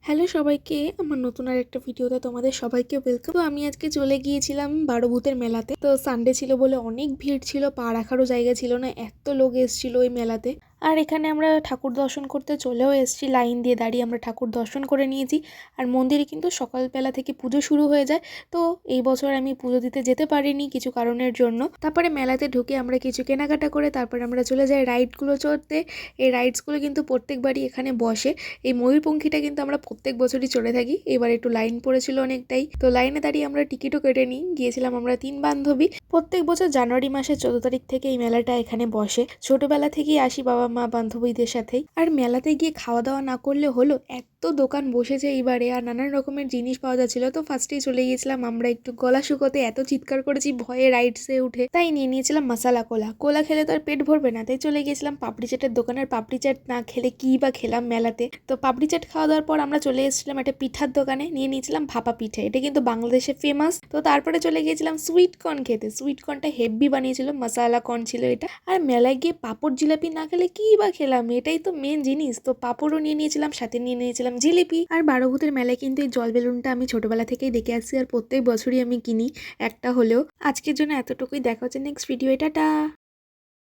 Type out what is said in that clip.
Hello সবাইকে, আমার নতুন আর একটা ভিডিওতে তোমাদের সবাইকে ওয়েলকাম। তো আমি আজকে চলে গিয়েছিলাম বারোভূতের মেলাতে। তো সানডে ছিল বলে অনেক ভিড় ছিল, পা রাখারও জায়গা ছিল না, এত লোক এসেছিল ওই মেলাতে। আর এখানে আমরা ঠাকুর দর্শন করতে চলেও এসেছি, লাইন দিয়ে দাঁড়িয়ে আমরা ঠাকুর দর্শন করে নিয়েছি। আর মন্দিরে কিন্তু সকালবেলা থেকে পুজো শুরু হয়ে যায়। তো এই বছর আমি পুজো দিতে যেতে পারিনি কিছু কারণের জন্য। তারপরে মেলাতে ঢুকে আমরা কিছু কেনাকাটা করে তারপরে আমরা চলে যাই রাইডগুলো চড়তে। এই রাইডসগুলো কিন্তু প্রত্যেকবারই এখানে বসে। এই ময়ূরপঙ্খীটা কিন্তু আমরা প্রত্যেক বছরই চড়ে থাকি। এবার একটু লাইন পড়েছিল অনেকটাই, তো লাইনে দাঁড়িয়ে আমরা টিকিটও কেটে নিই। গিয়েছিলাম আমরা 3 বান্ধবী। প্রত্যেক বছর জানুয়ারি মাসের 14 তারিখ থেকে এই মেলাটা এখানে বসে। ছোটবেলা থেকেই আসি বাবা মা বান্ধবীদের সাথেই। আর মেলাতে গিয়ে খাওয়া দাওয়া না করলে হলো, এত দোকান বসেছে এইবারে আর নানান রকমের জিনিস পাওয়া যাচ্ছিল। তো ফার্স্টেই চলে গিয়েছিলাম আমরা একটু গলা শুকোতে, এত চিৎকার করেছি ভয়ে রাইডসে উঠে, তাই নিয়ে নিয়েছিলাম মশালা কোলা। কোলা খেলে তো আর পেট ভরবে না, তাই চলে গিয়েছিলাম পাপড়ি চাটের দোকানের। পাপড়ি চাট না খেলে কি বা খেলাম মেলাতে। তো পাপড়ি চাট খাওয়া দাওয়ার পর আমরা চলে এসেছিলাম একটা পিঠার দোকানে, নিয়ে নিয়েছিলাম ভাপা পিঠে। এটা কিন্তু বাংলাদেশে ফেমাস। তো তারপরে চলে গিয়েছিলাম সুইট কর্ন খেতে। সুইট কর্নটা হেভি বানিয়েছিল, মশালা কর্ন ছিল এটা। আর মেলায় গিয়ে পাঁপড় জিলাপি না খেলে কি বা খেলাম, এটাই তো মেন জিনিস। তো পাঁপড়ও নিয়ে নিয়েছিলাম, সাথে নিয়ে নিয়েছিলাম জিলিপি। আর বারোভূতের মেলায় কিন্তু এই জল বেলুনটা আমি ছোটবেলা থেকেই দেখে আসছি, আর প্রত্যেক বছরই আমি কিনি একটা হলেও। আজকের জন্য এতটুকুই, দেখা হচ্ছে নেক্সট ভিডিও। টাটা।